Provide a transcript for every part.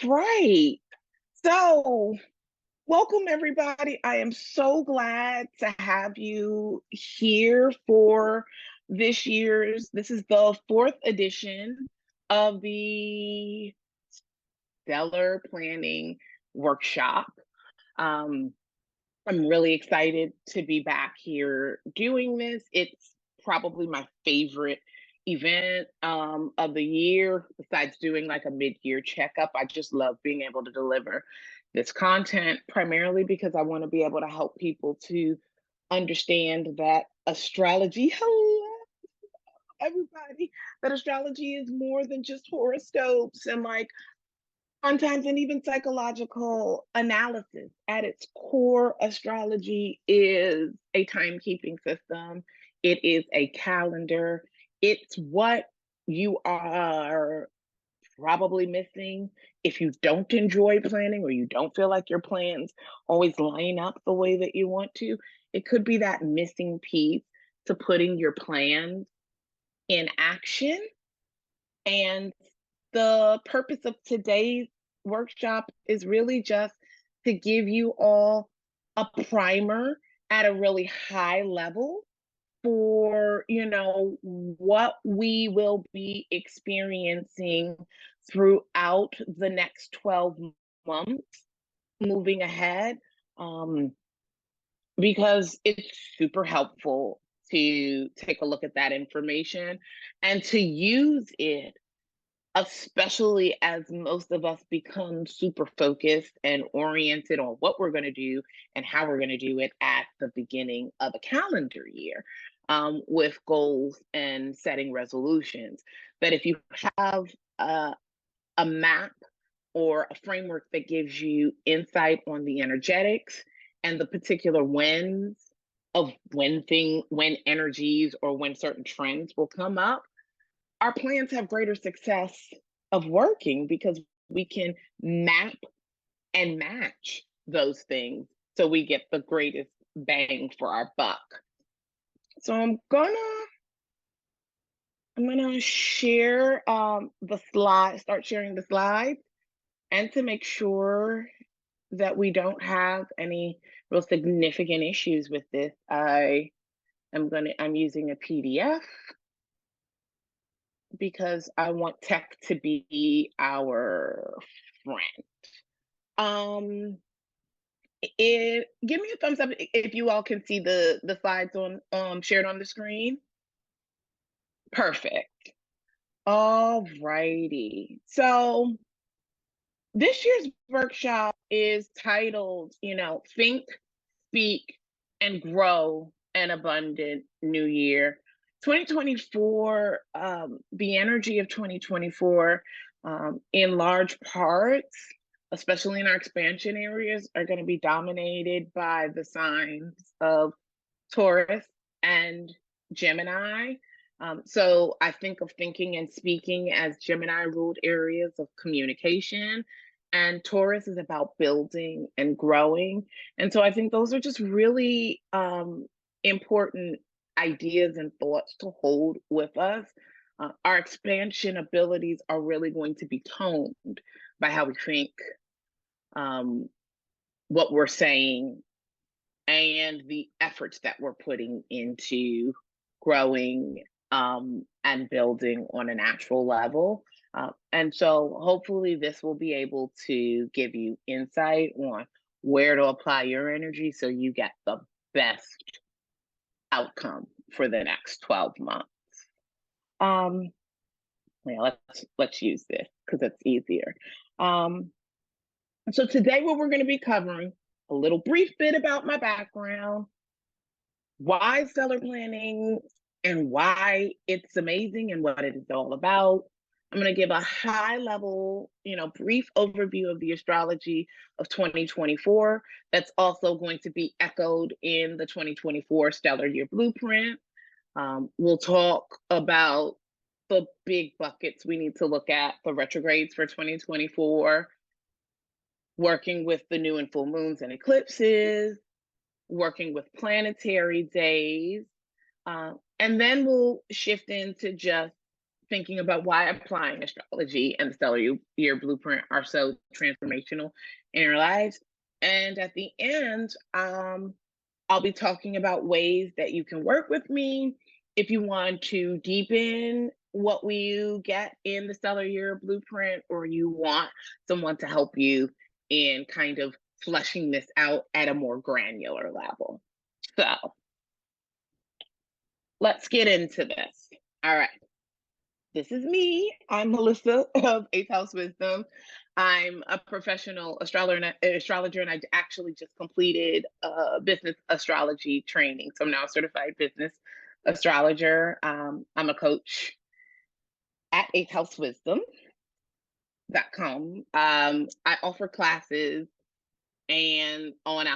right. So, welcome everybody. I am so glad to have you here for this is the fourth edition of the Stellar Planning Workshop. Um, I'm really excited to be back here doing this. It's probably my favorite event of the year, besides doing like a mid-year checkup. I just love being able to deliver this content, primarily because I want to be able to help people to understand that astrology, hello everybody, that astrology is more than just horoscopes and like sometimes and even psychological analysis. At its core, astrology is a timekeeping system. It is a calendar. It's what you are probably missing if you don't enjoy planning or you don't feel like your plans always line up the way that you want to. It could be that missing piece to putting your plans in action. And the purpose of today's workshop is really just to give you all a primer at a really high level for, what we will be experiencing throughout the next 12 months moving ahead. Um, because it's super helpful to take a look at that information and to use it, especially as most of us become super focused and oriented on what we're going to do and how we're going to do it at the beginning of a calendar year, with goals and setting resolutions. That if you have a map or a framework that gives you insight on the energetics and the particular whens of when energies or when certain trends will come up, our plans have greater success of working because we can map and match those things so we get the greatest bang for our buck. So I'm gonna share the slide, start sharing the slides, and to make sure that we don't have any real significant issues with this, I'm using a PDF because I want tech to be our friend. Um, Give me a thumbs up if you all can see the slides on shared on the screen. Perfect. All righty. So this year's workshop is titled, Think, Speak, and Grow an Abundant New Year. 2024, the energy of 2024, in large parts, especially in our expansion areas, are going to be dominated by the signs of Taurus and Gemini. So I think of thinking and speaking as Gemini ruled areas of communication, and Taurus is about building and growing. And so I think those are just really important ideas and thoughts to hold with us. Our expansion abilities are really going to be toned by how we think, um, what we're saying, and the efforts that we're putting into growing and building on a natural level. And so hopefully this will be able to give you insight on where to apply your energy so you get the best outcome for the next 12 months. Yeah, let's use this because it's easier. So today what we're going to be covering, a little brief bit about my background, why stellar planning and why it's amazing and what it is all about. I'm going to give a high level, brief overview of the astrology of 2024. That's also going to be echoed in the 2024 stellar year blueprint. We'll talk about the big buckets we need to look at, the retrogrades for 2024, working with the new and full moons and eclipses, working with planetary days, and then we'll shift into just thinking about why applying astrology and the stellar year blueprint are so transformational in your lives. And at the end, I'll be talking about ways that you can work with me if you want to deepen what you get in the stellar year blueprint, or you want someone to help you in kind of fleshing this out at a more granular level. So let's get into this. All right. This is me. I'm Melissa of 8th House Wisdom. I'm a professional astrologer, and I actually just completed a business astrology training. So I'm now a certified business astrologer. I'm a coach at 8th House Wisdom.com. I offer classes and on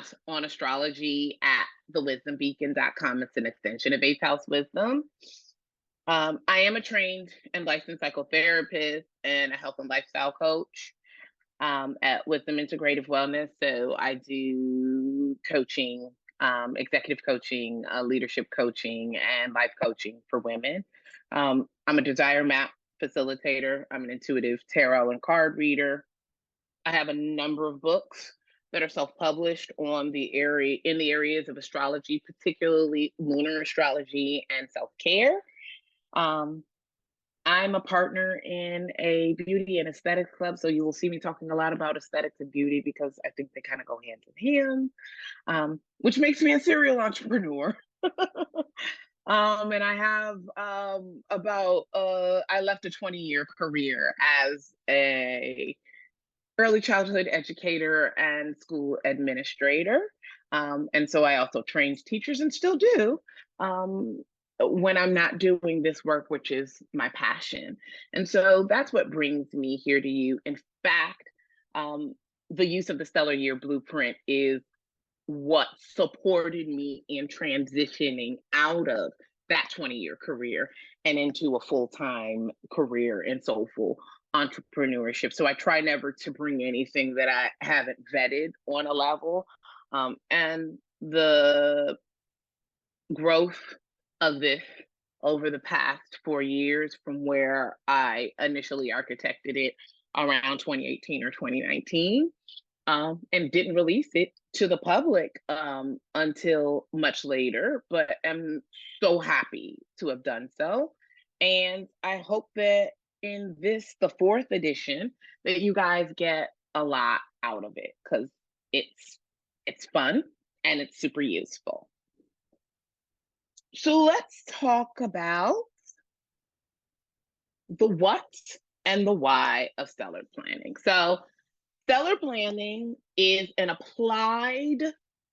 astrology at thewisdombeacon.com. It's an extension of 8th House Wisdom. I am a trained and licensed psychotherapist and a health and lifestyle coach at Wisdom Integrative Wellness. So I do coaching, executive coaching, leadership coaching, and life coaching for women. I'm a desire map facilitator. I'm an intuitive tarot and card reader. I have a number of books that are self-published in the areas of astrology, particularly lunar astrology and self-care. I'm a partner in a beauty and aesthetics club, so you will see me talking a lot about aesthetics and beauty because I think they kind of go hand in hand, which makes me a serial entrepreneur. And I have I left a 20-year career as a early childhood educator and school administrator. And so I also trained teachers and still do when I'm not doing this work, which is my passion. And so that's what brings me here to you. In fact, the use of the stellar year blueprint is what supported me in transitioning out of that 20-year career and into a full-time career in soulful entrepreneurship. So I try never to bring anything that I haven't vetted on a level. And the growth of this over the past 4 years from where I initially architected it around 2018 or 2019, and didn't release it to the public until much later, but I'm so happy to have done so. And I hope that in this, the 4th edition, that you guys get a lot out of it, because it's fun and it's super useful. So let's talk about the what and the why of stellar planning. So stellar planning is an applied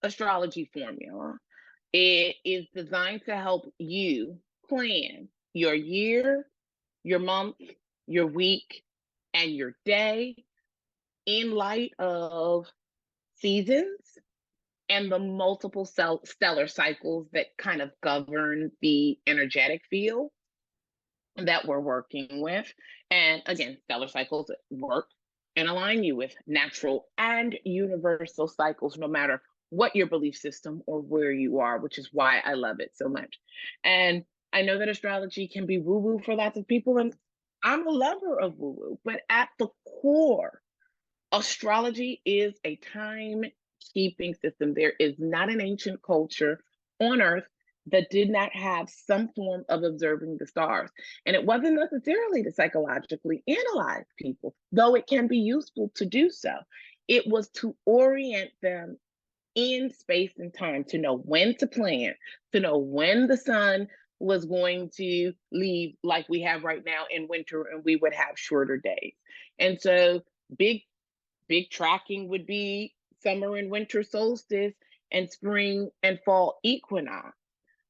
astrology formula. It is designed to help you plan your year, your month, your week, and your day in light of seasons and the multiple stellar cycles that kind of govern the energetic field that we're working with. And again, stellar cycles work and align you with natural and universal cycles, no matter what your belief system or where you are, which is why I love it so much. And I know that astrology can be woo-woo for lots of people, and I'm a lover of woo-woo, but at the core, astrology is a time-keeping system. There is not an ancient culture on Earth that did not have some form of observing the stars. And it wasn't necessarily to psychologically analyze people, though it can be useful to do so. It was to orient them in space and time, to know when to plan, to know when the sun was going to leave, like we have right now in winter, and we would have shorter days. And so big tracking would be summer and winter solstice and spring and fall equinox.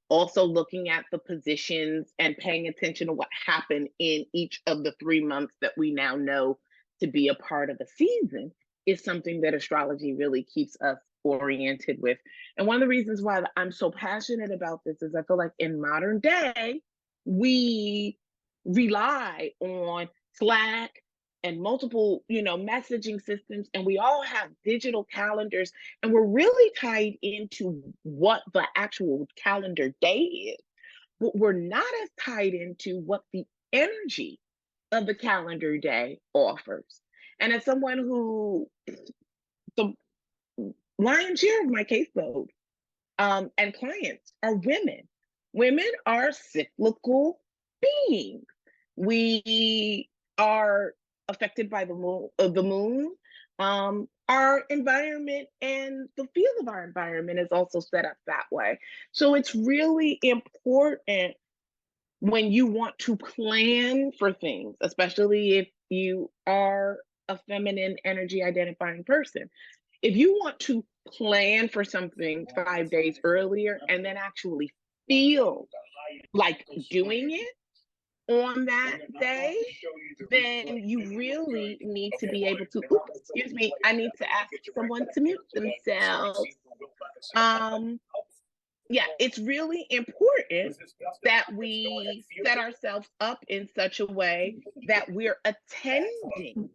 Also looking at the positions and paying attention to what happened in each of the 3 months that we now know to be a part of the season is something that astrology really keeps us oriented with. And one of the reasons why I'm so passionate about this is I feel like in modern day, we rely on Slack and multiple, messaging systems, and we all have digital calendars, and we're really tied into what the actual calendar day is, but we're not as tied into what the energy of the calendar day offers. And as someone who, the lion's share of my caseload and clients are women. Women are cyclical beings. We are affected by the moon. Our environment and the feel of our environment is also set up that way. So it's really important when you want to plan for things, especially if you are a feminine energy identifying person. If you want to plan for something 5 days earlier and then actually feel like doing it on that day, then you really need to be able to, oops, excuse me, I need to ask someone to mute themselves. Yeah, it's really important that we set ourselves up in such a way that we're attending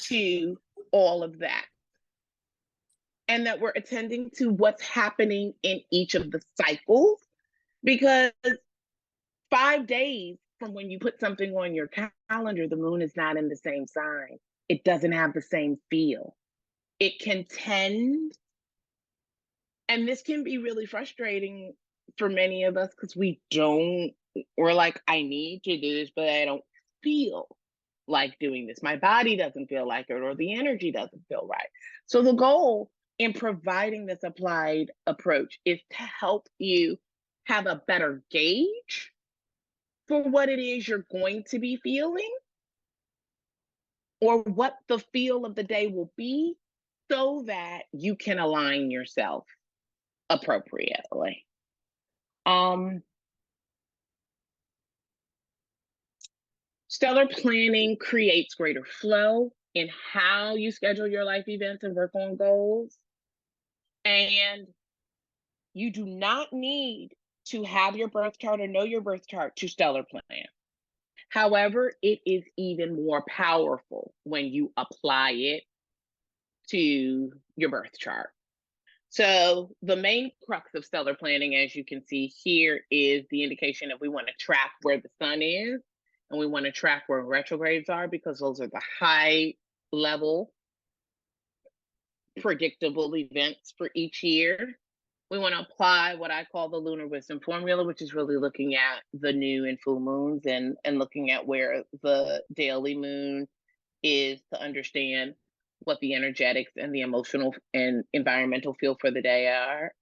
to all of that and that we're attending to what's happening in each of the cycles, because 5 days from when you put something on your calendar, the moon is not in the same sign. It doesn't have the same feel. It can tend, and this can be really frustrating for many of us because we're like, I need to do this, but I don't feel like doing this. My body doesn't feel like it, or the energy doesn't feel right. So the goal in providing this applied approach is to help you have a better gauge for what it is you're going to be feeling or what the feel of the day will be, so that you can align yourself appropriately. Stellar planning creates greater flow in how you schedule your life events and work on goals. And you do not need to have your birth chart or know your birth chart to stellar plan. However, it is even more powerful when you apply it to your birth chart. So the main crux of stellar planning, as you can see here, is the indication that we want to track where the sun is, and we want to track where retrogrades are, because those are the high level predictable events for each year. We want to apply what I call the lunar wisdom formula, which is really looking at the new and full moons and looking at where the daily moon is to understand what the energetics and the emotional and environmental feel for the day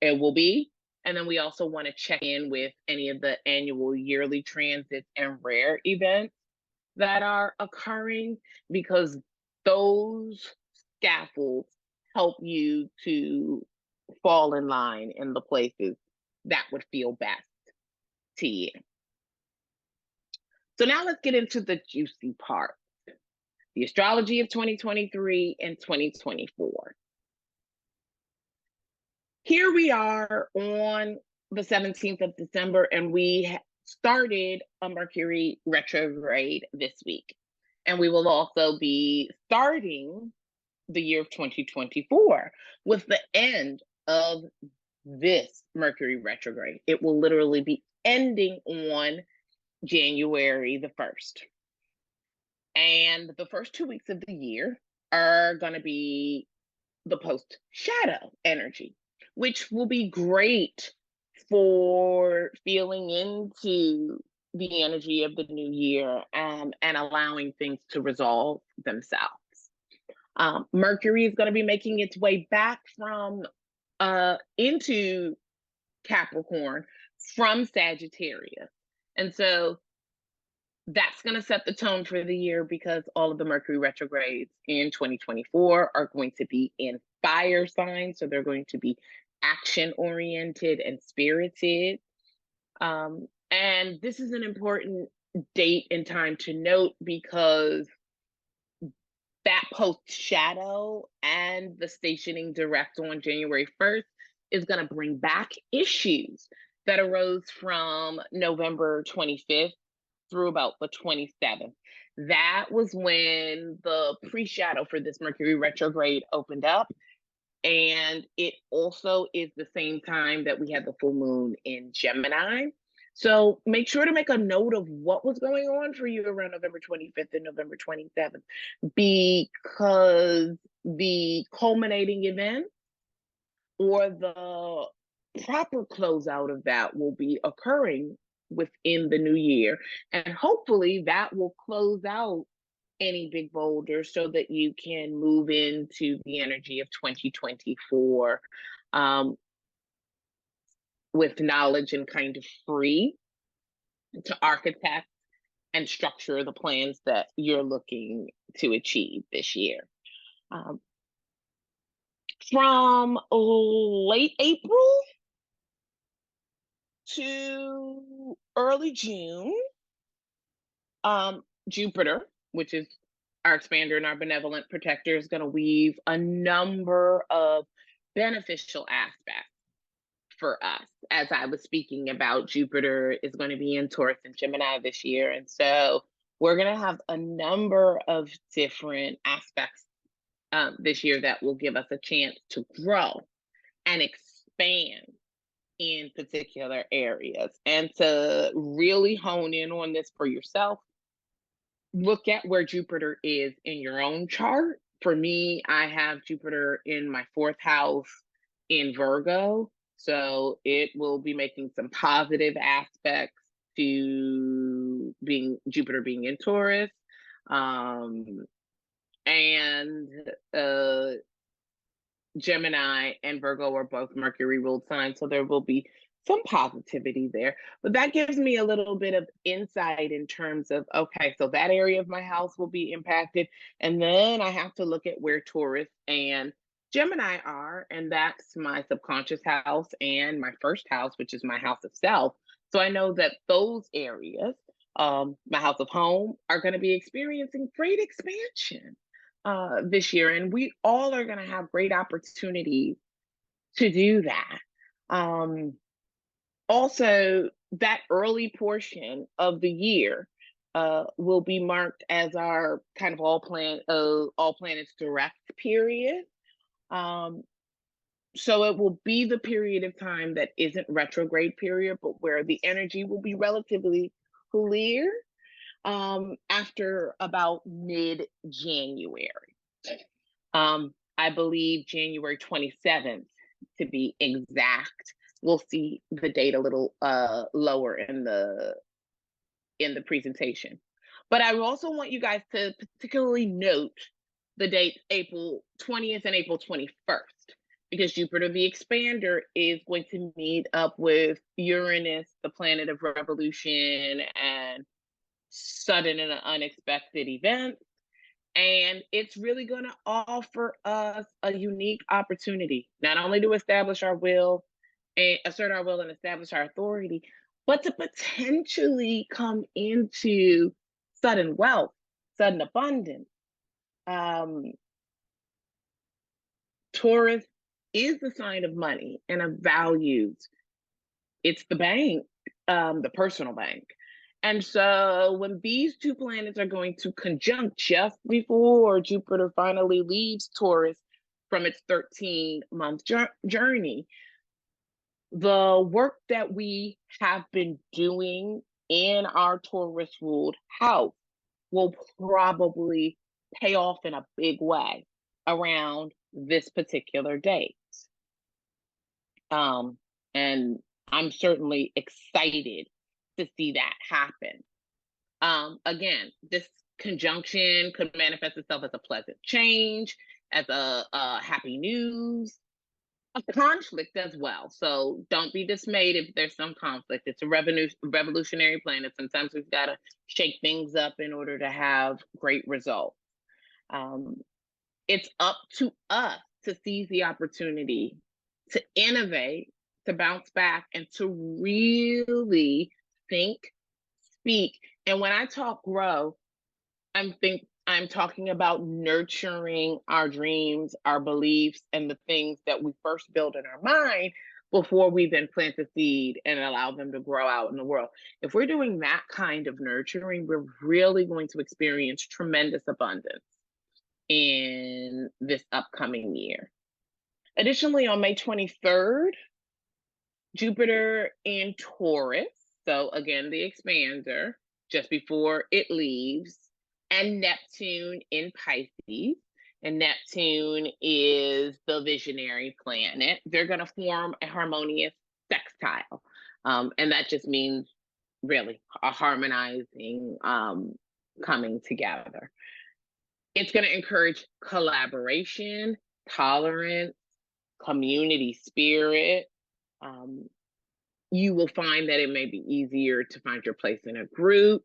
it will be. And then we also want to check in with any of the annual yearly transits and rare events that are occurring, because those scaffolds help you to fall in line in the places that would feel best to you. So now let's get into the juicy part, the astrology of 2023 and 2024. Here we are on the 17th of December, and we started a Mercury retrograde this week. And we will also be starting the year of 2024 with the end of this Mercury retrograde. It will literally be ending on January the 1st. And the first 2 weeks of the year are going to be the post shadow energy, which will be great for feeling into the energy of the new year and allowing things to resolve themselves. Mercury is going to be making its way back from into Capricorn from Sagittarius. And so that's going to set the tone for the year, because all of the Mercury retrogrades in 2024 are going to be in fire signs. So they're going to be action oriented and spirited. And this is an important date and time to note, because that post shadow and the stationing direct on January 1st is going to bring back issues that arose from November 25th through about the 27th. That was when the pre-shadow for this Mercury retrograde opened up. And it also is the same time that we had the full moon in Gemini. So make sure to make a note of what was going on for you around November 25th and November 27th, because the culminating event or the proper closeout of that will be occurring within the new year. And hopefully that will close out any big boulders so that you can move into the energy of 2024 um, with knowledge and kind of free to architect and structure the plans that you're looking to achieve this year. Um, from late April to early June, Jupiter, which is our expander and our benevolent protector, is going to weave a number of beneficial aspects for us. As I was speaking about, Jupiter is going to be in Taurus and Gemini this year. And so we're going to have a number of different aspects this year that will give us a chance to grow and expand in particular areas. And to really hone in on this for yourself, look at where Jupiter is in your own chart. For me, I have Jupiter in my fourth house in Virgo. So it will be making some positive aspects to Jupiter being in Taurus. And Gemini and Virgo are both Mercury ruled signs, so there will be some positivity there. But that gives me a little bit of insight in terms of, okay, so that area of my house will be impacted. And then I have to look at where Taurus and Gemini are, and that's my subconscious house and my first house, which is my house of self. So I know that those areas, my house of home, are going to be experiencing great expansion this year. And we all are going to have great opportunities to do that. Also, that early portion of the year will be marked as our kind of all planets direct period. So it will be the period of time that isn't retrograde period, but where the energy will be relatively clear after about mid-January. I believe January 27th, to be exact. We'll see the date a little lower in the presentation. But I also want you guys to particularly note the dates April 20th and April 21st, because Jupiter the expander is going to meet up with Uranus, the planet of revolution and sudden and unexpected events. And it's really going to offer us a unique opportunity, not only to establish our will and assert our will and establish our authority, but to potentially come into sudden wealth, sudden abundance. Taurus is the sign of money and of values. It's the bank, the personal bank. And so when these two planets are going to conjunct just before Jupiter finally leaves Taurus from its 13-month journey, the work that we have been doing in our Taurus ruled house will probably pay off in a big way around this particular date. And I'm certainly excited to see that happen. Again, this conjunction could manifest itself as a pleasant change, as a happy news, a conflict as well. So don't be dismayed if there's some conflict. It's a revolutionary planet. Sometimes we've got to shake things up in order to have great results. It's up to us to seize the opportunity to innovate, to bounce back, and to really think, speak. And when I talk grow, I'm talking about nurturing our dreams, our beliefs, and the things that we first build in our mind before we then plant the seed and allow them to grow out in the world. If we're doing that kind of nurturing, we're really going to experience tremendous abundance in this upcoming year. Additionally, on May 23rd, Jupiter in Taurus So again, the expander, just before it leaves, and Neptune in Pisces. And Neptune is the visionary planet. They're going to form a harmonious sextile. And that just means really a harmonizing, coming together. It's going to encourage collaboration, tolerance, community spirit. You will find that it may be easier to find your place in a group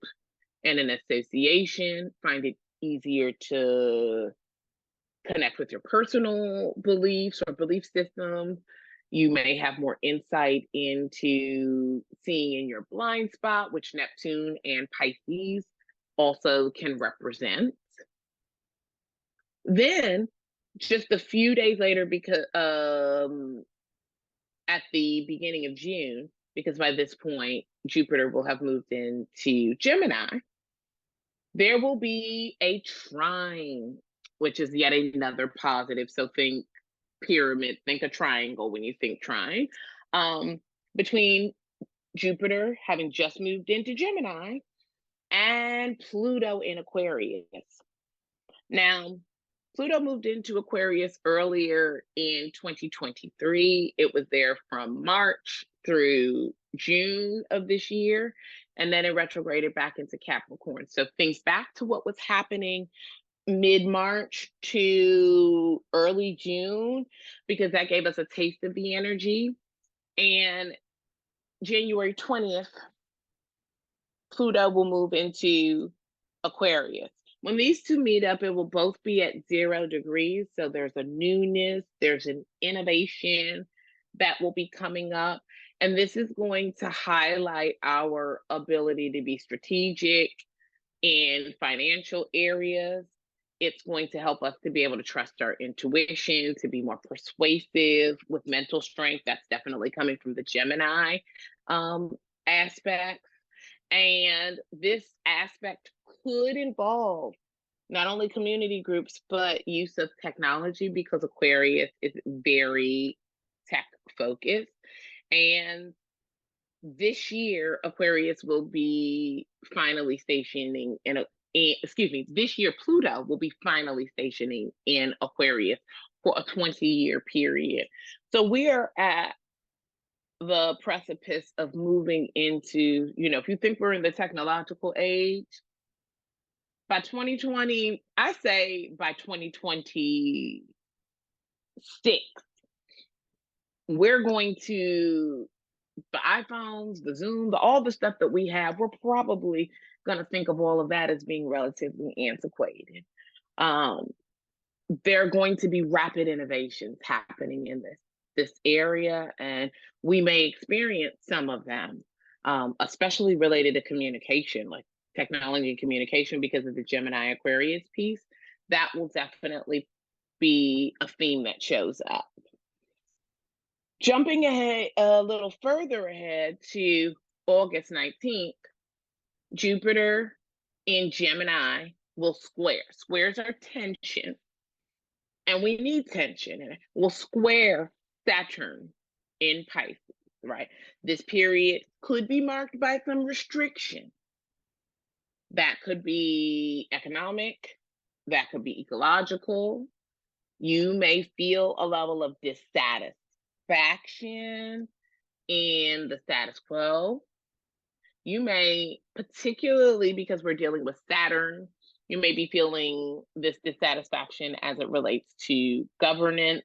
and an association, find it easier to connect with your personal beliefs or belief systems. You may have more insight into seeing in your blind spot, which Neptune and Pisces also can represent. Then, just a few days later, because at the beginning of June, because by this point Jupiter will have moved into Gemini, there will be a trine, which is yet another positive. So think pyramid, think a triangle when you think trine, between Jupiter having just moved into Gemini and Pluto in Aquarius. Now, Pluto moved into Aquarius earlier in 2023. It was there from March through June of this year, and then it retrograded back into Capricorn. So things back to what was happening mid-March to early June, because that gave us a taste of the energy. And January 20th, Pluto will move into Aquarius. When these two meet up, it will both be at 0 degrees. So there's a newness, there's an innovation that will be coming up. And this is going to highlight our ability to be strategic in financial areas. It's going to help us to be able to trust our intuition, to be more persuasive with mental strength. That's definitely coming from the Gemini aspect. And this aspect could involve not only community groups, but use of technology, because Aquarius is very tech focused. And this year, Aquarius will be finally stationing this year, Pluto will be finally stationing in Aquarius for a 20-year period. So we are at the precipice of moving into, if you think we're in the technological age, by 2020, I say by 2026, we're going to, the iPhones, the Zoom, all the stuff that we have, we're probably going to think of all of that as being relatively antiquated. There are going to be rapid innovations happening in this area, and we may experience some of them, especially related to communication, like technology and communication, because of the Gemini Aquarius piece. That will definitely be a theme that shows up. Jumping ahead a little further ahead to August 19th, Jupiter in Gemini will square. Squares are tension, and we need tension. And will square Saturn in Pisces, right? This period could be marked by some restriction. That could be economic, that could be ecological. You may feel a level of dissatisfaction in the status quo. You may, particularly because we're dealing with Saturn, you may be feeling this dissatisfaction as it relates to governance,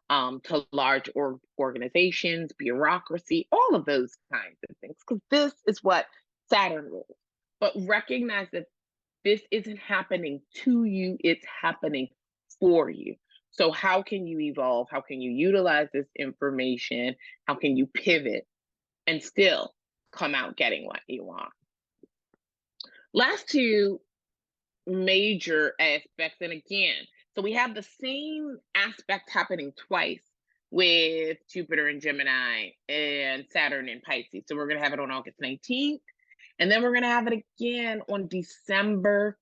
to large organizations, bureaucracy, all of those kinds of things, because this is what Saturn rules. But recognize that this isn't happening to you, it's happening for you. So how can you evolve? How can you utilize this information? How can you pivot and still come out getting what you want? Last two major aspects, and again, so we have the same aspect happening twice with Jupiter in Gemini and Saturn in Pisces. So we're going to have it on August 19th, and then we're going to have it again on December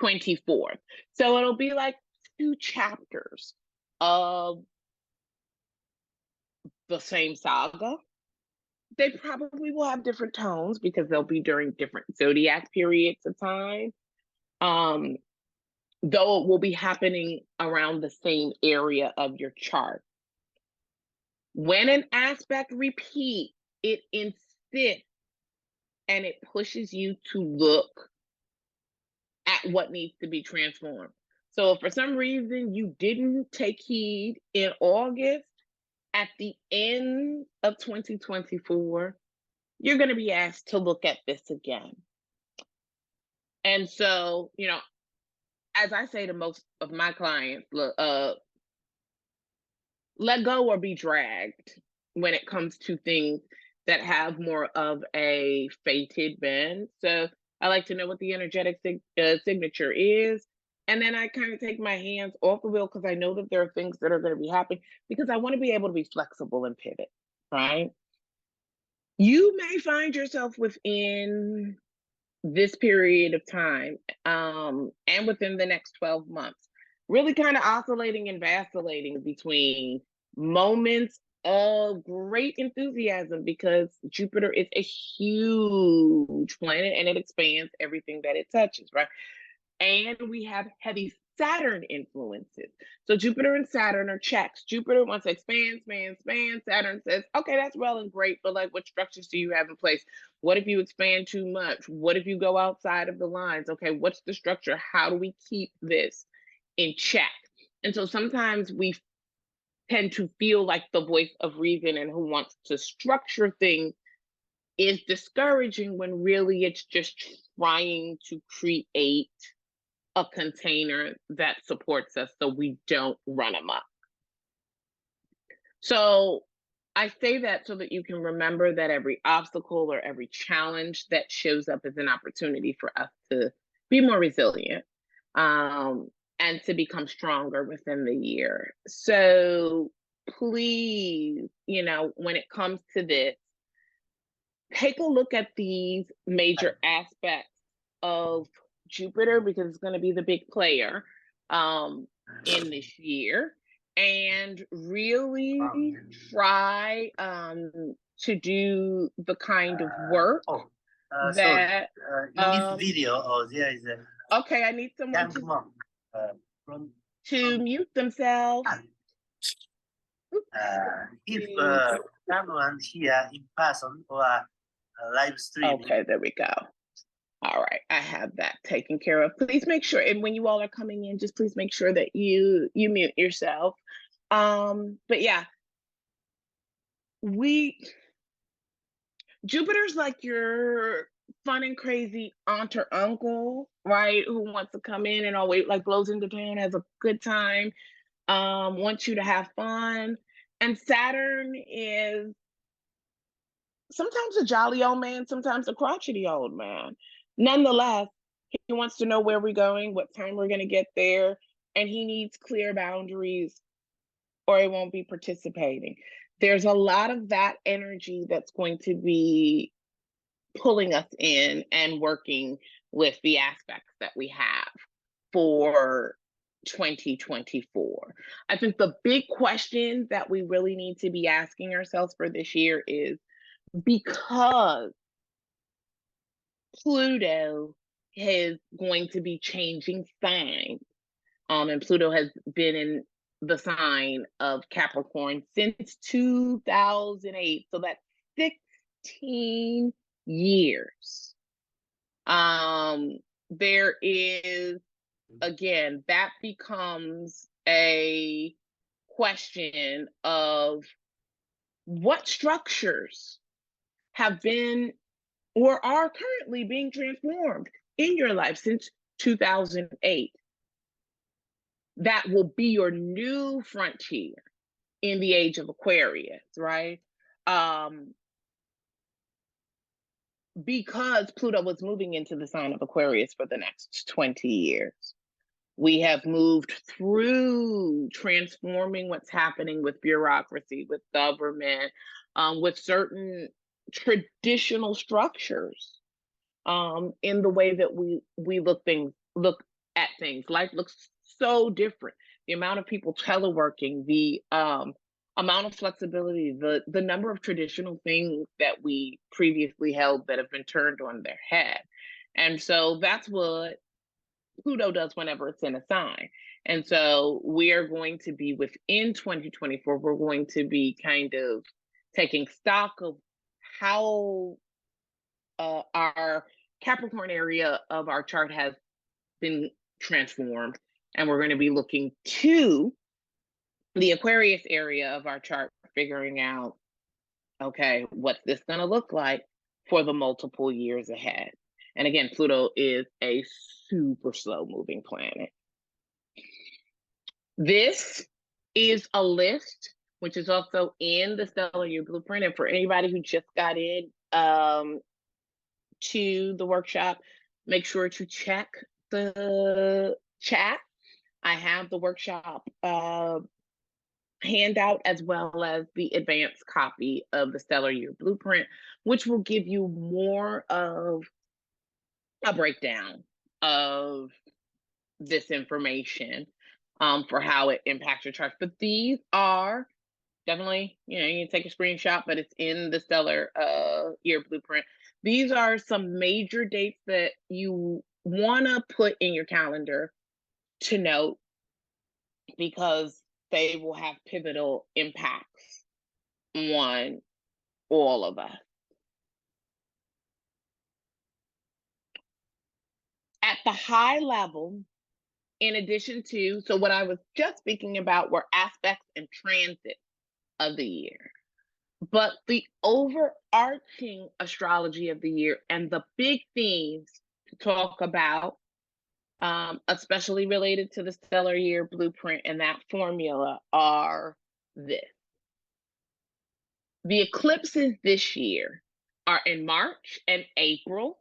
24th. So it'll be like 2 chapters of the same saga, they probably will have different tones because they'll be during different zodiac periods of time. Um, though it will be happening around the same area of your chart. When an aspect repeats, it insists and it pushes you to look at what needs to be transformed. So if for some reason you didn't take heed in August, at the end of 2024, you're going to be asked to look at this again. And so, as I say to most of my clients, let go or be dragged when it comes to things that have more of a fated bend. So I like to know what the energetic signature is. And then I kind of take my hands off the wheel because I know that there are things that are going to be happening because I want to be able to be flexible and pivot, right? You may find yourself within this period of time and within the next 12 months, really kind of oscillating and vacillating between moments of great enthusiasm because Jupiter is a huge planet and it expands everything that it touches, right? And we have heavy Saturn influences. So Jupiter and Saturn are checks. Jupiter wants to expand, expand, expand. Saturn says, okay, that's well and great, but like what structures do you have in place? What if you expand too much? What if you go outside of the lines? Okay, what's the structure? How do we keep this in check? And so sometimes we tend to feel like the voice of reason and who wants to structure things is discouraging when really it's just trying to create a container that supports us so we don't run amok. So I say that so that you can remember that every obstacle or every challenge that shows up is an opportunity for us to be more resilient and to become stronger within the year. So please, when it comes to this, take a look at these major aspects of Jupiter because it's going to be the big player in this year, and really try to do the kind of work that. In this video, there is a okay, I need someone to mute themselves. If someone here in person or live stream. Okay, there we go. All right, I have that taken care of. Please make sure, and when you all are coming in, just please make sure that you mute yourself. But yeah, Jupiter's like your fun and crazy aunt or uncle, right? Who wants to come in and always like blows into town, has a good time, wants you to have fun. And Saturn is sometimes a jolly old man, sometimes a crotchety old man. Nonetheless, he wants to know where we're going, what time we're going to get there, and he needs clear boundaries or he won't be participating. There's a lot of that energy that's going to be pulling us in and working with the aspects that we have for 2024. I think the big question that we really need to be asking ourselves for this year is, because Pluto is going to be changing signs, and Pluto has been in the sign of Capricorn since 2008, so that's 16 years. There is, again, that becomes a question of what structures have been or are currently being transformed in your life since 2008. That will be your new frontier in the age of Aquarius, right? Because Pluto was moving into the sign of Aquarius for the next 20 years. We have moved through transforming what's happening with bureaucracy, with government, with certain traditional structures, in the way that we look at things. Life looks so different. The amount of people teleworking, the amount of flexibility, the number of traditional things that we previously held that have been turned on their head. And so that's what Pluto does whenever it's in a sign. And so we are going to be within 2024, we're going to be kind of taking stock of how our Capricorn area of our chart has been transformed. And we're going to be looking to the Aquarius area of our chart, figuring out, okay, what's this going to look like for the multiple years ahead? And again, Pluto is a super slow moving planet. This is a list, which is also in the Stellar Year Blueprint. And for anybody who just got in to the workshop, make sure to check the chat. I have the workshop handout as well as the advanced copy of the Stellar Year Blueprint, which will give you more of a breakdown of this information for how it impacts your chart. But these are definitely, you can take a screenshot, but it's in the Stellar Year Blueprint. These are some major dates that you want to put in your calendar to note, because they will have pivotal impacts on all of us. At the high level, in addition to, so what I was just speaking about were aspects and transits of the year. But the overarching astrology of the year and the big themes to talk about, especially related to the Stellar Year Blueprint and that formula, are this. The eclipses this year are in March and April,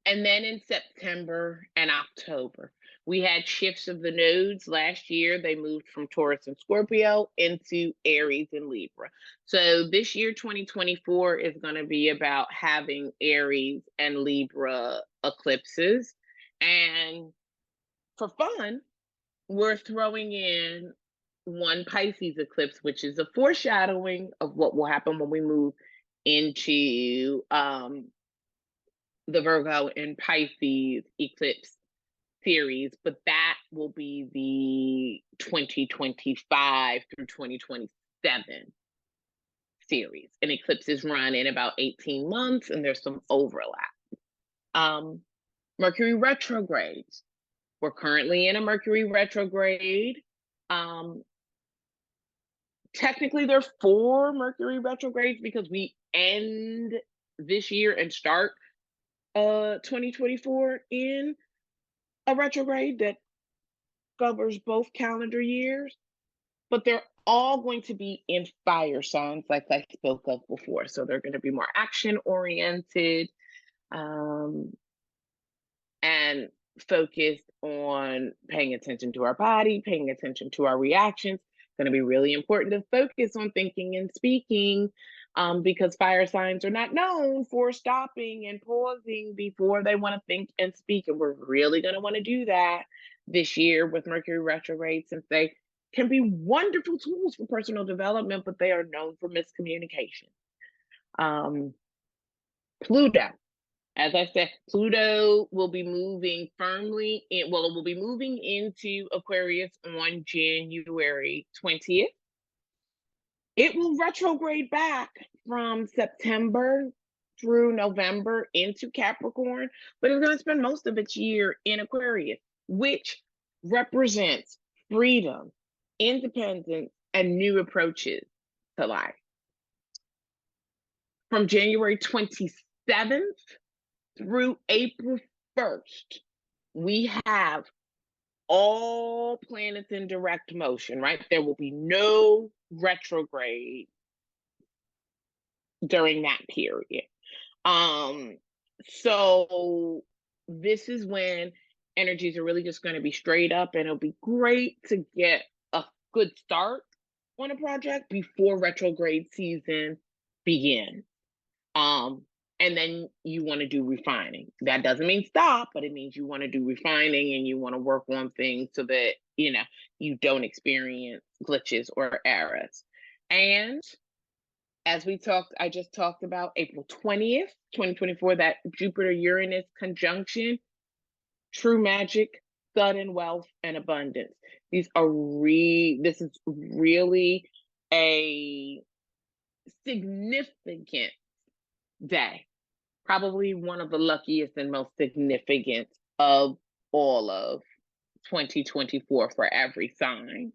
and then in September and October. We had shifts of the nodes last year. They moved from Taurus and Scorpio into Aries and Libra. So this year, 2024, is going to be about having Aries and Libra eclipses. And for fun, we're throwing in one Pisces eclipse, which is a foreshadowing of what will happen when we move into the Virgo and Pisces eclipse series, but that will be the 2025 through 2027 series. And eclipses run in about 18 months, and there's some overlap. Mercury retrogrades. We're currently in a Mercury retrograde. Technically, there are 4 Mercury retrogrades because we end this year and start 2024 in a retrograde that covers both calendar years, but they're all going to be in fire signs, like I spoke of before. So they're going to be more action oriented and focused on paying attention to our body, paying attention to our reactions. It's going to be really important to focus on thinking and speaking, because fire signs are not known for stopping and pausing before they want to think and speak. And we're really going to want to do that this year with Mercury retrograde, since they can be wonderful tools for personal development, but they are known for miscommunication. Pluto. As I said, Pluto will be moving firmly in, well, it will be moving into Aquarius on January 20th. It will retrograde back from September through November into Capricorn, but it's going to spend most of its year in Aquarius, which represents freedom, independence, and new approaches to life. From January 27th through April 1st, we have all planets in direct motion, right? There will be no retrograde during that period. So this is when energies are really just going to be straight up, and it'll be great to get a good start on a project before retrograde season begins. And then you want to do refining. That doesn't mean stop, but it means you want to do refining and you want to work on things so that you don't experience glitches or errors. And as I just talked about April 20th, 2024, that Jupiter-Uranus conjunction, true magic, sudden wealth, and abundance. This is really a significant day. Probably one of the luckiest and most significant of all of 2024 for every sign.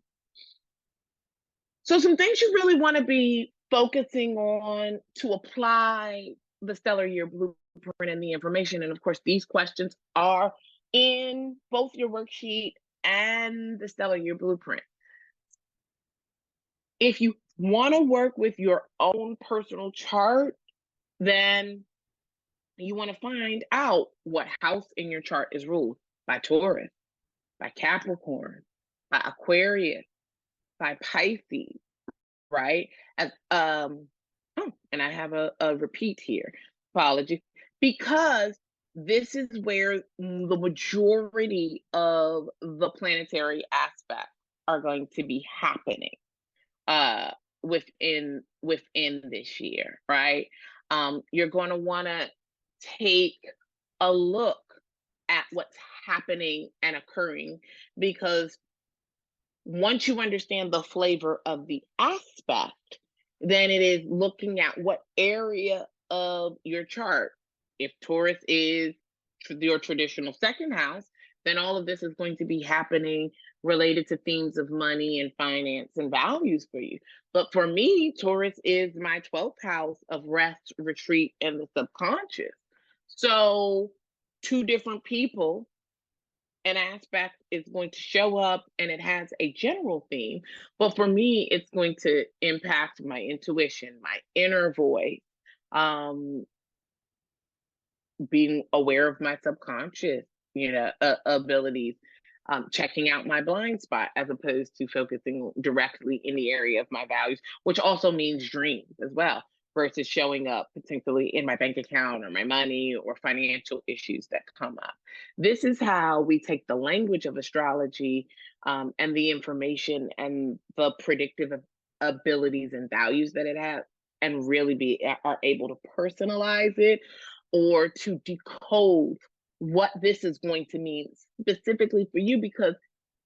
So some things you really want to be focusing on to apply the stellar year blueprint and the information. And of course, these questions are in both your worksheet and the stellar year blueprint. If you want to work with your own personal chart, then you want to find out what house in your chart is ruled by Taurus, by Capricorn, by Aquarius, by Pisces, right? And I have a repeat here. Apology. Because this is where the majority of the planetary aspects are going to be happening within this year, right? You're going to want to take a look at what's happening and occurring, because once you understand the flavor of the aspect, then it is looking at what area of your chart. If Taurus is your traditional second house, then all of this is going to be happening related to themes of money and finance and values for you. But for me, Taurus is my 12th house of rest, retreat, and the subconscious. So two different people, an aspect is going to show up and it has a general theme, but for me it's going to impact my intuition, my inner voice, being aware of my subconscious abilities, checking out my blind spot as opposed to focusing directly in the area of my values, which also means dreams as well, versus showing up potentially in my bank account or my money or financial issues that come up. This is how we take the language of astrology and the information and the predictive abilities and values that it has, and really are able to personalize it or to decode what this is going to mean specifically for you, because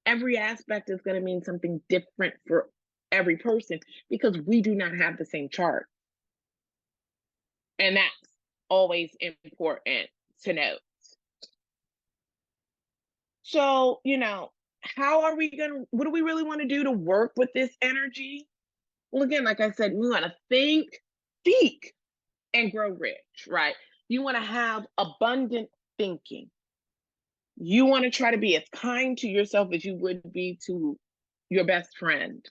every aspect is going to mean something different for every person, because we do not have the same chart. And that's always important to note. So, what do we really want to do to work with this energy? Well, again, like I said, we want to think, seek, and grow rich, right? You want to have abundant thinking. You want to try to be as kind to yourself as you would be to your best friend,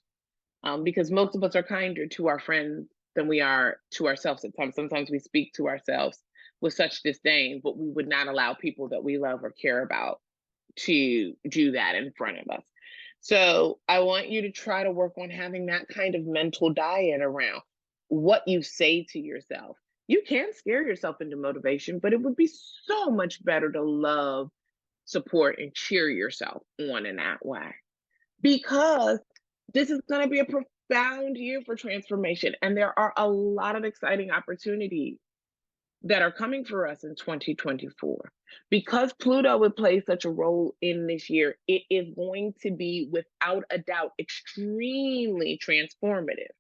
because most of us are kinder to our friends than we are to ourselves at times. Sometimes we speak to ourselves with such disdain, but we would not allow people that we love or care about to do that in front of us. So I want you to try to work on having that kind of mental diet around what you say to yourself. You can scare yourself into motivation, but it would be so much better to love, support, and cheer yourself on in that way, because this is going to be a profound year for transformation, and there are a lot of exciting opportunities that are coming for us in 2024. Because Pluto would play such a role in this year, it is going to be, without a doubt, extremely transformative.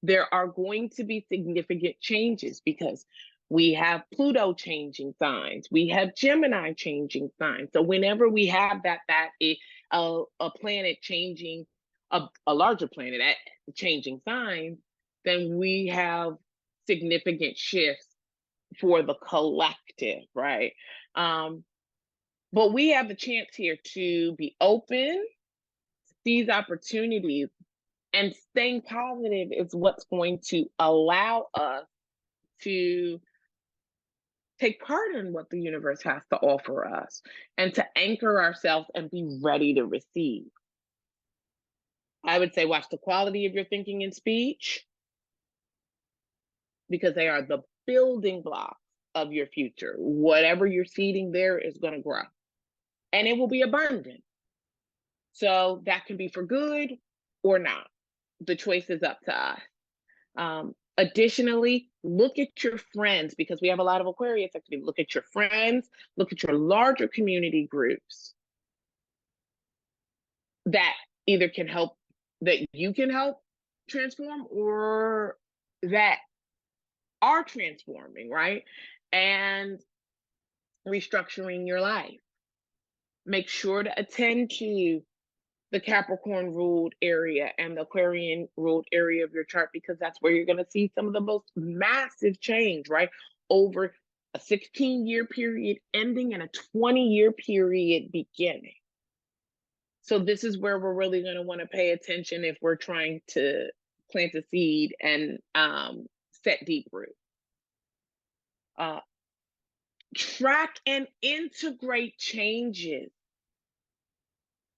There are going to be significant changes because we have Pluto changing signs, we have Gemini changing signs. So whenever we have that is a planet changing, a larger planet at changing signs, then we have significant shifts for the collective, right? But we have the chance here to be open to these opportunities, and staying positive is what's going to allow us to take part in what the universe has to offer us, and to anchor ourselves and be ready to receive. I would say watch the quality of your thinking and speech, because they are the building blocks of your future. Whatever you're seeding there is going to grow, and it will be abundant. So that can be for good or not. The choice is up to us. Additionally, look at your friends, because we have a lot of Aquarius activity. Look at your friends, look at your larger community groups that either can help, that you can help transform, or that are transforming, right? And restructuring your life. Make sure to attend to the Capricorn ruled area and the Aquarian ruled area of your chart, because that's where you're going to see some of the most massive change, right? Over a 16-year period ending and a 20-year period beginning. So this is where we're really going to want to pay attention if we're trying to plant a seed and set deep root. Track and integrate changes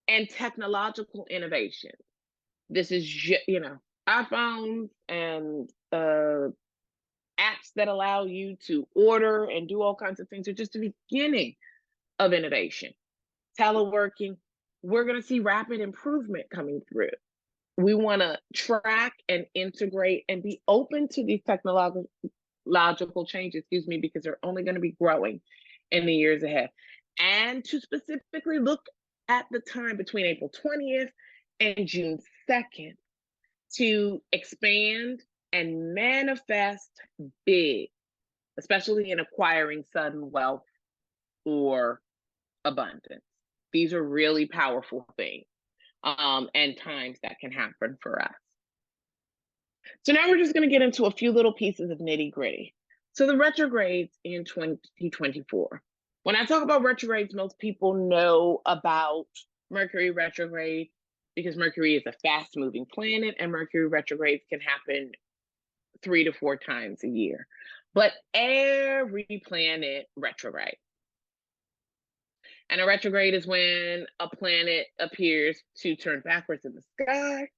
and technological innovation. This is, iPhones and apps that allow you to order and do all kinds of things are just the beginning of innovation. Teleworking, we're going to see rapid improvement coming through. We want to track and integrate and be open to these technological changes, because they're only going to be growing in the years ahead. And to specifically look at the time between April 20th and June 2nd to expand and manifest big, especially in acquiring sudden wealth or abundance. These are really powerful things and times that can happen for us. So now we're just going to get into a few little pieces of nitty gritty. So the retrogrades in 2024. When I talk about retrogrades, most people know about Mercury retrograde, because Mercury is a fast moving planet and Mercury retrogrades can happen 3 to 4 times a year. But every planet retrograde. And a retrograde is when a planet appears to turn backwards in the sky.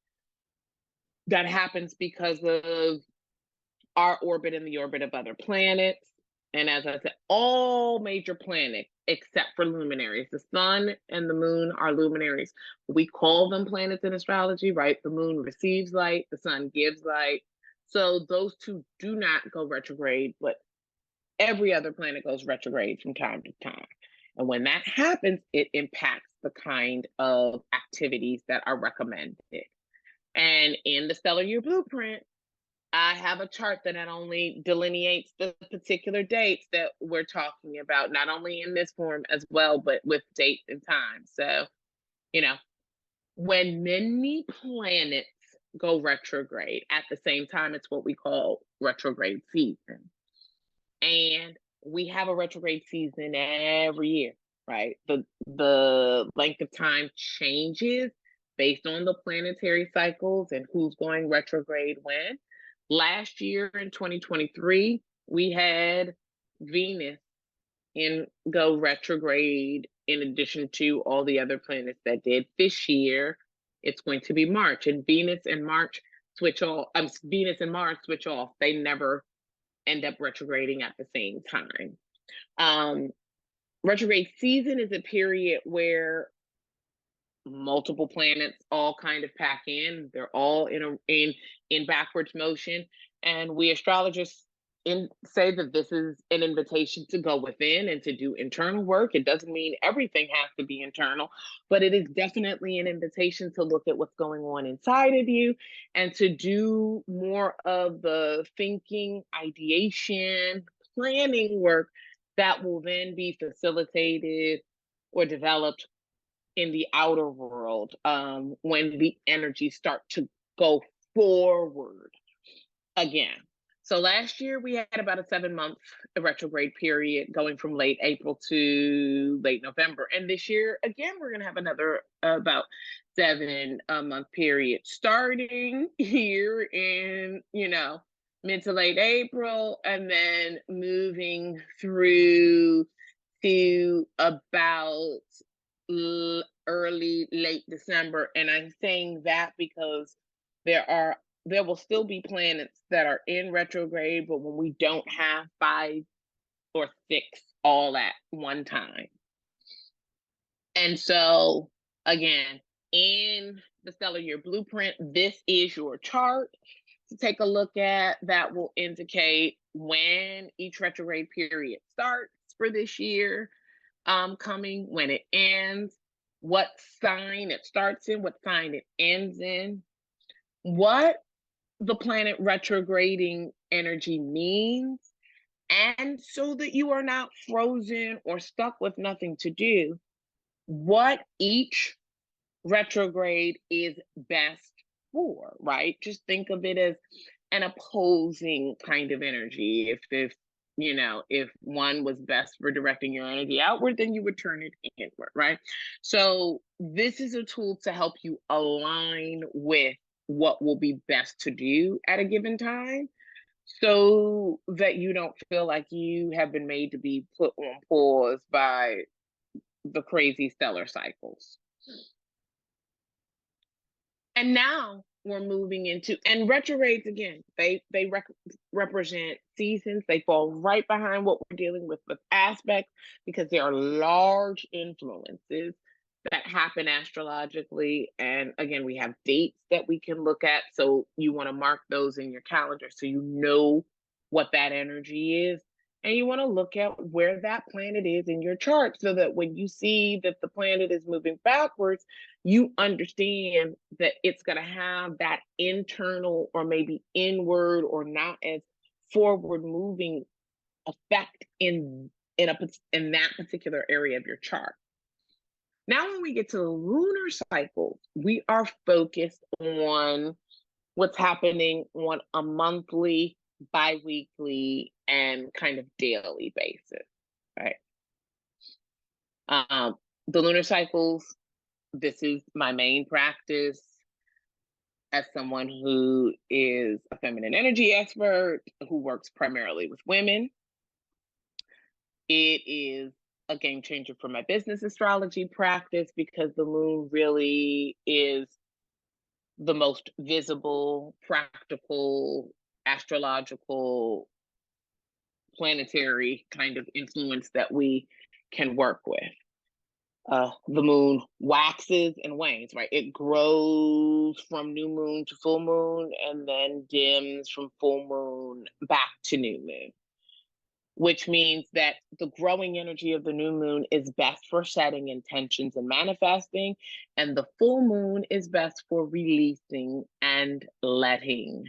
That happens because of our orbit and the orbit of other planets. And as I said, all major planets except for luminaries. The sun and the moon are luminaries. We call them planets in astrology, right? The moon receives light, the sun gives light. So those two do not go retrograde, but every other planet goes retrograde from time to time. And when that happens, it impacts the kind of activities that are recommended. And in the stellar year blueprint, I have a chart that not only delineates the particular dates that we're talking about, not only in this form as well, but with date and time. So, when many planets go retrograde at the same time, it's what we call retrograde season. And we have a retrograde season every year, right? The length of time changes based on the planetary cycles and who's going retrograde when. Last year in 2023, we had Venus go retrograde in addition to all the other planets that did. This year, it's going to be March, and Venus and March switch off. Venus and Mars switch off. They never end up retrograding at the same time. Retrograde season is a period where multiple planets all kind of pack in. They're all in backwards motion, and we astrologists say that this is an invitation to go within and to do internal work. It doesn't mean everything has to be internal, but it is definitely an invitation to look at what's going on inside of you and to do more of the thinking, ideation, planning work that will then be facilitated or developed in the outer world when the energies start to go forward again. So last year we had about a 7-month retrograde period going from late April to late November. And this year, again, we're going to have another about 7-month period starting here in, mid to late April, and then moving through to about late December. And I'm saying that because there will still be planets that are in retrograde, but when we don't have 5 or 6 all at one time. And so, again, in the stellar year blueprint, this is your chart to take a look at that will indicate when each retrograde period starts for this year coming, when it ends, what sign it starts in, what sign it ends in, what the planet retrograding energy means, and so that you are not frozen or stuck with nothing to do, what each retrograde is best for, right? Just think of it as an opposing kind of energy. If you know, if one was best for directing your energy outward, then you would turn it inward, right? So this is a tool to help you align with what will be best to do at a given time, so that you don't feel like you have been made to be put on pause by the crazy stellar cycles. And now we're moving into, and retrogrades again, they represent seasons. They fall right behind what we're dealing with aspects, because there are large influences that happen astrologically. And again, we have dates that we can look at. So you want to mark those in your calendar so you know what that energy is. And you want to look at where that planet is in your chart, so that when you see that the planet is moving backwards, you understand that it's going to have that internal or maybe inward or not as forward moving effect in that particular area of your chart. Now, when we get to the lunar cycles, we are focused on what's happening on a monthly, bi-weekly, and kind of daily basis, right? The lunar cycles, this is my main practice as someone who is a feminine energy expert who works primarily with women. It is a game changer for my business astrology practice, because the moon really is the most visible, practical, astrological, planetary kind of influence that we can work with. The moon waxes and wanes, right? It grows from new moon to full moon, and then dims from full moon back to new moon, which means that the growing energy of the new moon is best for setting intentions and manifesting, and the full moon is best for releasing and letting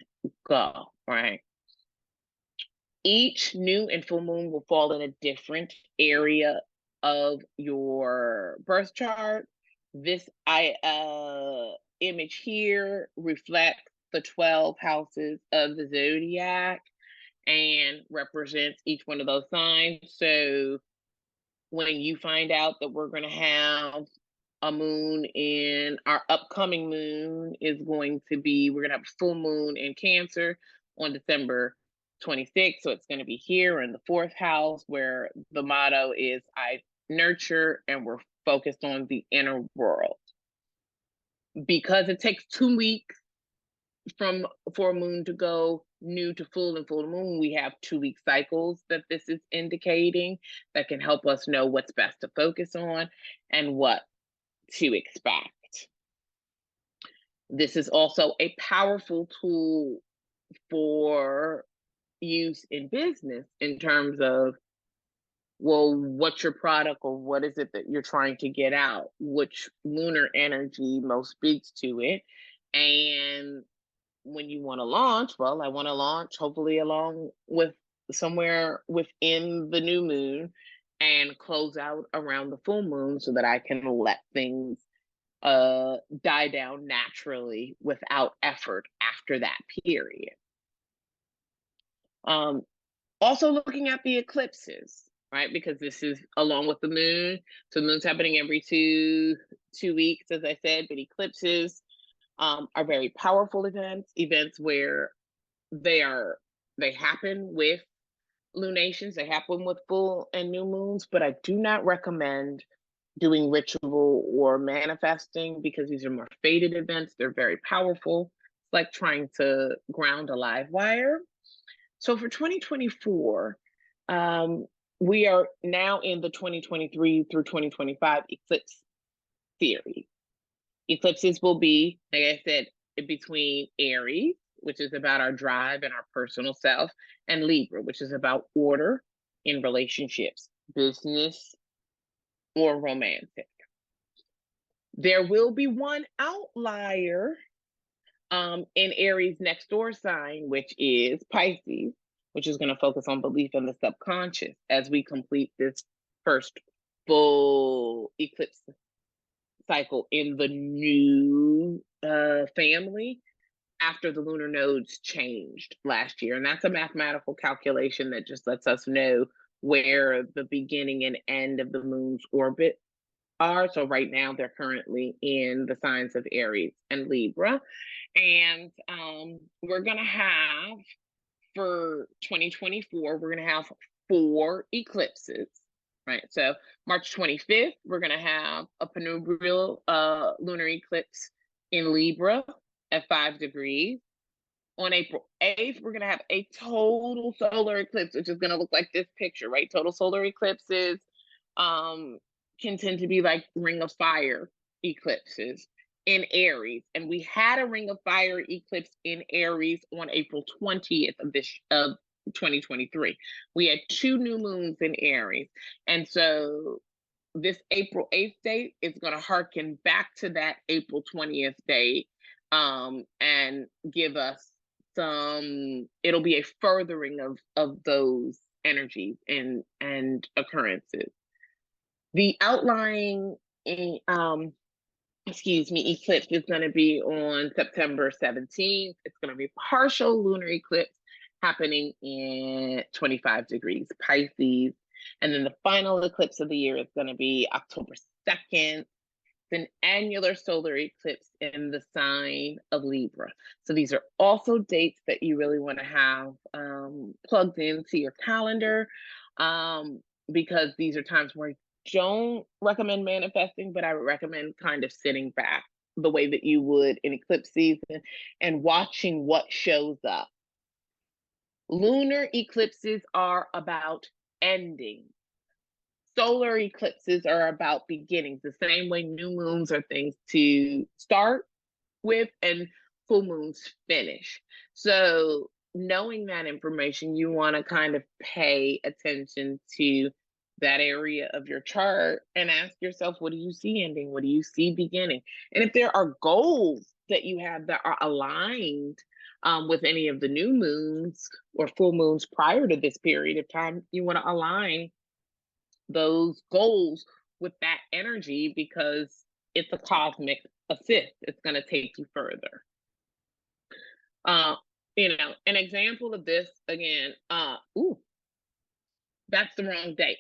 go, right? Each new and full moon will fall in a different area of your birth chart. This image here reflects the 12 houses of the zodiac and represents each one of those signs. So when you find out that we're going to have a moon in our upcoming moon is going to be, we're going to have a full moon in Cancer on December 26th. So it's going to be here in the 4th house, where the motto is I nurture, and we're focused on the inner world. Because it takes 2 weeks for a moon to go new to full and full to moon, we have 2-week cycles that this is indicating that can help us know what's best to focus on and what to expect. This is also a powerful tool for use in business in terms of, well, what's your product, or what is it that you're trying to get out? Which lunar energy most speaks to it? And when you want to launch, well, I want to launch hopefully along with somewhere within the new moon and close out around the full moon, so that I can let things die down naturally without effort after that period. Also looking at the eclipses, right? Because this is along with the moon. So the moon's happening every two weeks, as I said, but eclipses are very powerful events where they happen with lunations, they happen with full and new moons, but I do not recommend doing ritual or manifesting, because these are more fated events. They're very powerful. It's like trying to ground a live wire. So for 2024, we are now in the 2023 through 2025 eclipse theory. Eclipses will be, like I said, between Aries, which is about our drive and our personal self, and Libra, which is about order in relationships, business, or romantic. There will be one outlier in Aries' next door sign, which is Pisces, which is going to focus on belief in the subconscious as we complete this first full eclipse cycle in the new family after the lunar nodes changed last year. And that's a mathematical calculation that just lets us know where the beginning and end of the moon's orbit are. So right now they're currently in the signs of Aries and Libra. And we're going to have, for 2024, we're going to have 4 eclipses, right? So March 25th, we're going to have a penumbral lunar eclipse in Libra at 5 degrees. On April 8th, we're going to have a total solar eclipse, which is going to look like this picture, right? Total solar eclipses can tend to be like ring of fire eclipses in Aries. And we had a ring of fire eclipse in Aries on April 20th of 2023. We had 2 new moons in Aries. And so this April 8th date is going to harken back to that April 20th date and give us it'll be a furthering of those energies and occurrences. The outlying eclipse is going to be on September 17th. It's going to be partial lunar eclipse happening in 25 degrees Pisces. And then the final eclipse of the year is going to be October 2nd. It's an annular solar eclipse in the sign of Libra. So these are also dates that you really want to have plugged into your calendar because these are times where I don't recommend manifesting, but I would recommend kind of sitting back the way that you would in eclipse season and watching what shows up. Lunar eclipses are about ending. Solar eclipses are about beginnings, the same way new moons are things to start with and full moons finish. So knowing that information, you want to kind of pay attention to that area of your chart and ask yourself, what do you see ending? What do you see beginning? And if there are goals that you have that are aligned with any of the new moons or full moons prior to this period of time, you want to align those goals with that energy because it's a cosmic assist. It's going to take you further. An example of this again, that's the wrong date.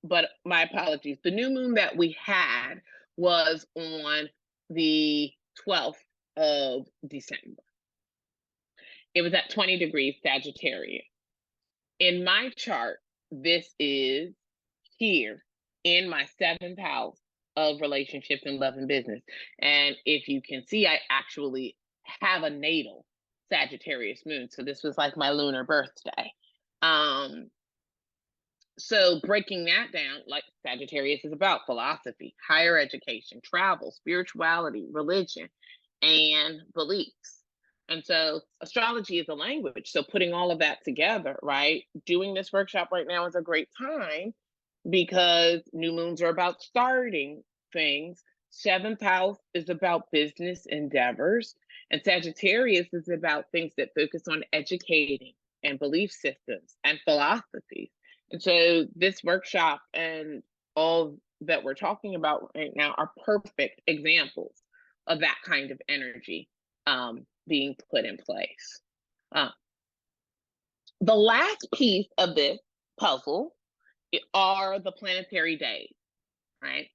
But my apologies. The new moon that we had was on the 12th of December. It was at 20 degrees Sagittarius. In my chart, this is here in my 7th house of relationships and love and business. And if you can see, I actually have a natal Sagittarius moon. So this was like my lunar birthday. So breaking that down, like Sagittarius is about philosophy, higher education, travel, spirituality, religion, and beliefs. And so astrology is a language. So putting all of that together, right? Doing this workshop right now is a great time because new moons are about starting things. 7th house is about business endeavors. And Sagittarius is about things that focus on educating and belief systems and philosophies. And so this workshop and all that we're talking about right now are perfect examples of that kind of energy being put in place. The last piece of this puzzle are the planetary days, right?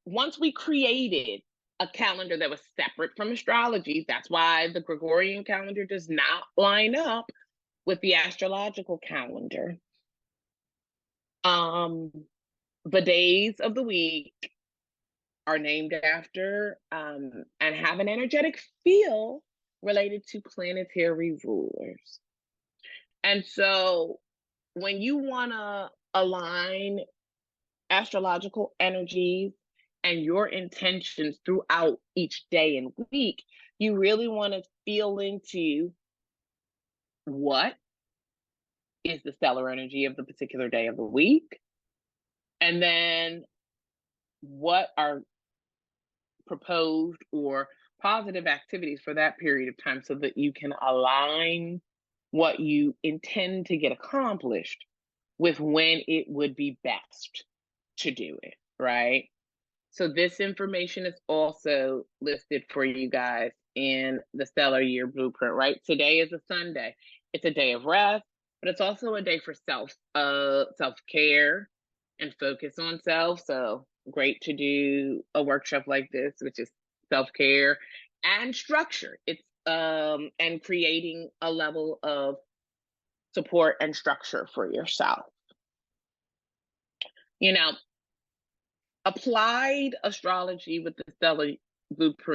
Once we created a calendar that was separate from astrology, that's why the Gregorian calendar does not line up with the astrological calendar. The days of the week are named after and have an energetic feel related to planetary rulers. And so when you want to align astrological energies and your intentions throughout each day and week, you really want to feel into what is the stellar energy of the particular day of the week, and then what are proposed or positive activities for that period of time so that you can align what you intend to get accomplished with when it would be best to do it, right? So this information is also listed for you guys in the Stellar Year Blueprint, right? Today is a Sunday. It's a day of rest, but it's also a day for self-care and focus on self. So great to do a workshop like this, which is self-care and structure. It's and creating a level of support and structure for yourself. You know, applied astrology with the stellar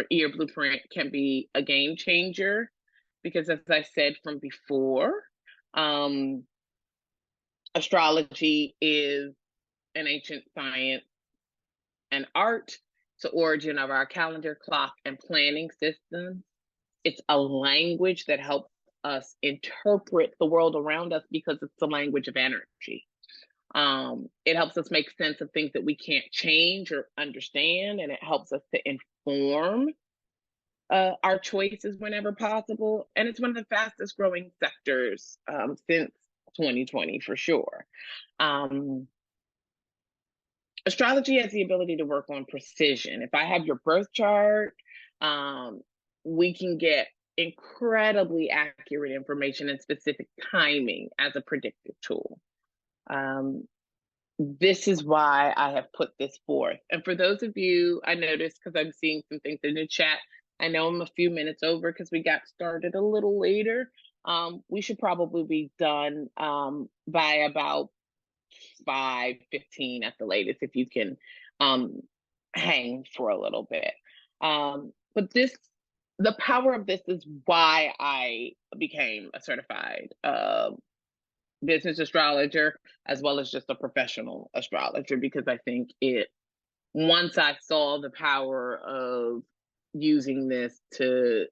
year blueprint can be a game changer because, as I said from before, astrology is an ancient science and art. It's the origin of our calendar, clock, and planning systems. It's a language that helps us interpret the world around us because it's the language of energy. It helps us make sense of things that we can't change or understand, and it helps us to inform our choices whenever possible. And it's one of the fastest growing sectors since 2020 for sure. Astrology has the ability to work on precision. If I have your birth chart, we can get incredibly accurate information and specific timing as a predictive tool. This is why I have put this forth. And for those of you, I noticed because I'm seeing some things in the chat, I know I'm a few minutes over because we got started a little later. We should probably be done by about 5:15 at the latest, if you can hang for a little bit. But the power of this is why I became a certified business astrologer, as well as just a professional astrologer, because I think once I saw the power of using this to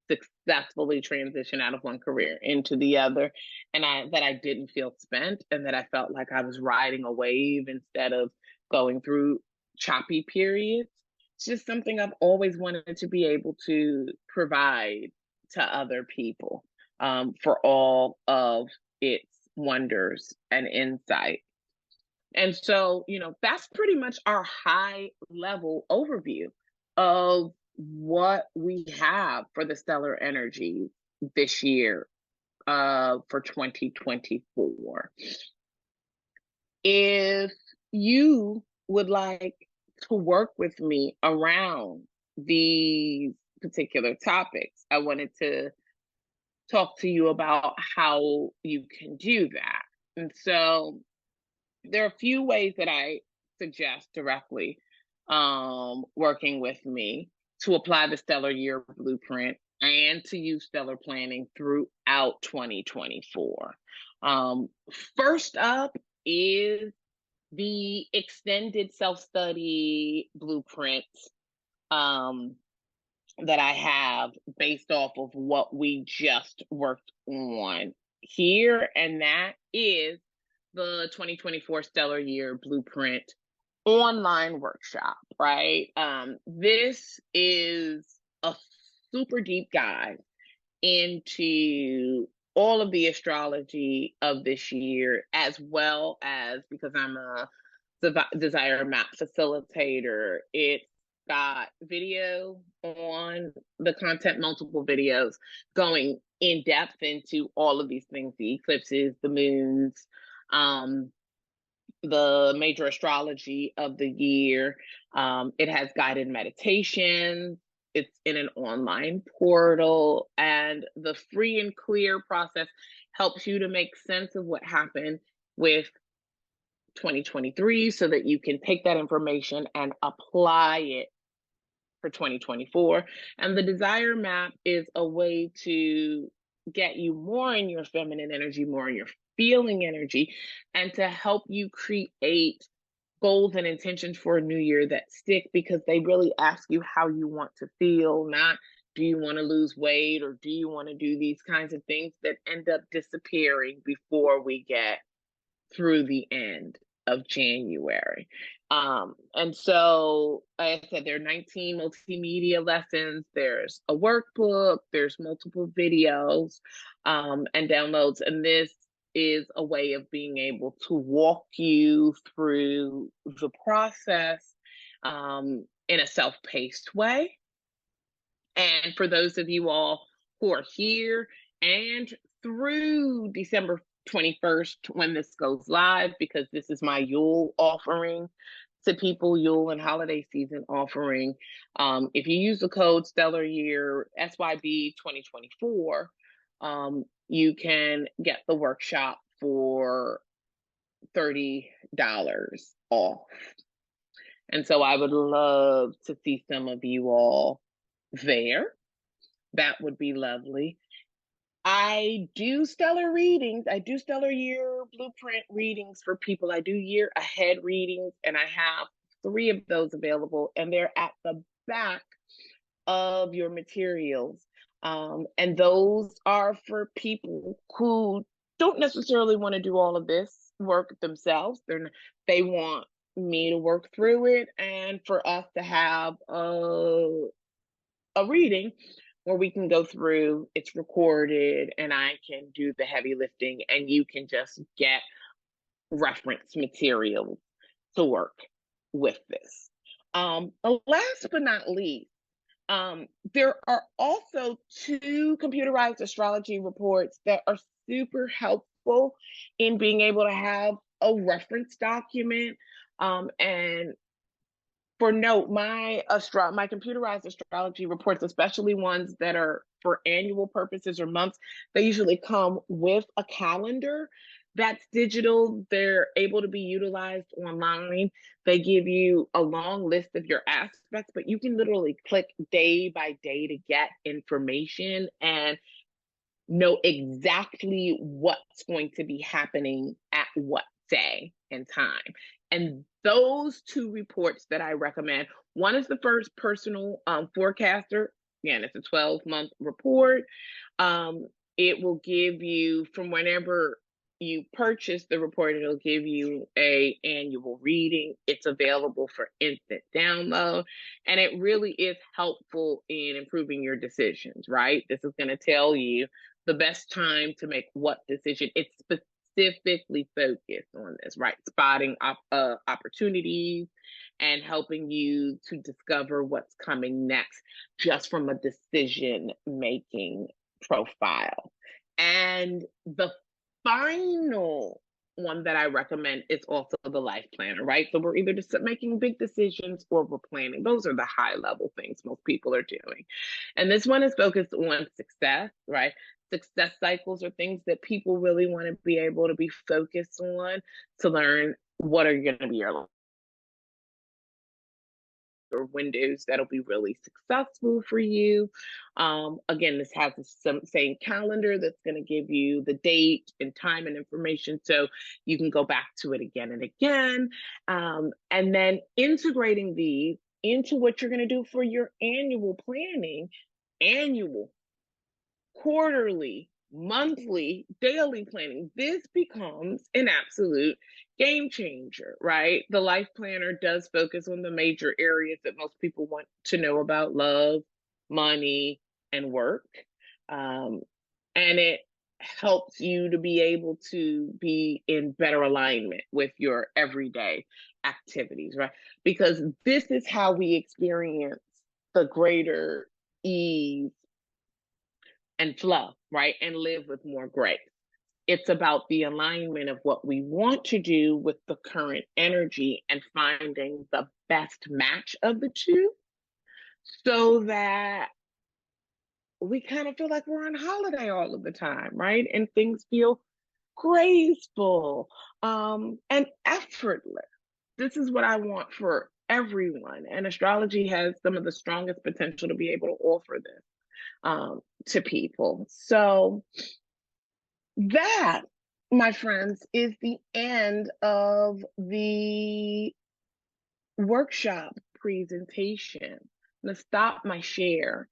successfully transition out of one career into the other, and that I didn't feel spent, and that I felt like I was riding a wave instead of going through choppy periods. It's just something I've always wanted to be able to provide to other people, for all of its wonders and insight. And so, that's pretty much our high level overview of what we have for the stellar energy this year, for 2024. If you would like to work with me around these particular topics, I wanted to talk to you about how you can do that. And so there are a few ways that I suggest directly working with me to apply the stellar year blueprint and to use stellar planning throughout 2024. First up is the extended self-study blueprint that I have based off of what we just worked on here, and that is the 2024 Stellar Year Blueprint online workshop, right? This is a super deep dive into all of the astrology of this year, as well as, because I'm a desire map facilitator, it's got video on the content, multiple videos going in depth into all of these things, the eclipses, the moons, the major astrology of the year. It has guided meditations. It's in an online portal, and the free and clear process helps you to make sense of what happened with 2023 so that you can take that information and apply it for 2024. And the desire map is a way to get you more in your feminine energy, more in your feeling energy, and to help you create goals and intentions for a new year that stick, because they really ask you how you want to feel, not do you want to lose weight or do you want to do these kinds of things that end up disappearing before we get through the end of January. And so, like I said, there are 19 multimedia lessons, there's a workbook, there's multiple videos and downloads. And this is a way of being able to walk you through the process in a self-paced way. And for those of you all who are here and through December 21st when this goes live, because this is my Yule offering to people, Yule and holiday season offering. If you use the code Stellar Year SYB 2024, you can get the workshop for $30 off. And so I would love to see some of you all there. That would be lovely. I do stellar readings. I do stellar year blueprint readings for people. I do year ahead readings, and I have 3 of those available, and they're at the back of your materials. And those are for people who don't necessarily want to do all of this work themselves. They want me to work through it and for us to have a reading where we can go through, it's recorded, and I can do the heavy lifting, and you can just get reference material to work with this. Last but not least, there are also 2 computerized astrology reports that are super helpful in being able to have a reference document. And for note, my computerized astrology reports, especially ones that are for annual purposes or months, they usually come with a calendar that's digital. They're able to be utilized online. They give you a long list of your aspects, but you can literally click day by day to get information and know exactly what's going to be happening at what day and time. And those 2 reports that I recommend, one is the First Personal Forecaster. Again, it's a 12-month report. It will give you, from whenever you purchase the report, it'll give you a annual reading. It's available for instant download, and it really is helpful in improving your decisions, right? This is going to tell you the best time to make what decision. It's specifically focused on this, right? Spotting opportunities and helping you to discover what's coming next just from a decision-making profile. And the final one that I recommend is also the life planner, right? So we're either just making big decisions or we're planning. Those are the high level things most people are doing. And this one is focused on success, right? Success cycles are things that people really want to be able to be focused on to learn what are going to be your or windows that'll be really successful for you. Again, this has the same calendar that's going to give you the date and time and information, so you can go back to it again and again. And then integrating these into what you're going to do for your annual planning, annual, quarterly, monthly, daily planning. This becomes an absolute game changer, right? The life planner does focus on the major areas that most people want to know about: love, money, and work. And it helps you to be able to be in better alignment with your everyday activities, right? Because this is how we experience the greater ease and flow, right? And live with more grace. It's about the alignment of what we want to do with the current energy and finding the best match of the 2 so that we kind of feel like we're on holiday all of the time, right? And things feel graceful and effortless. This is what I want for everyone. And astrology has some of the strongest potential to be able to offer this to people. So that, my friends, is the end of the workshop presentation. I'm gonna stop my share.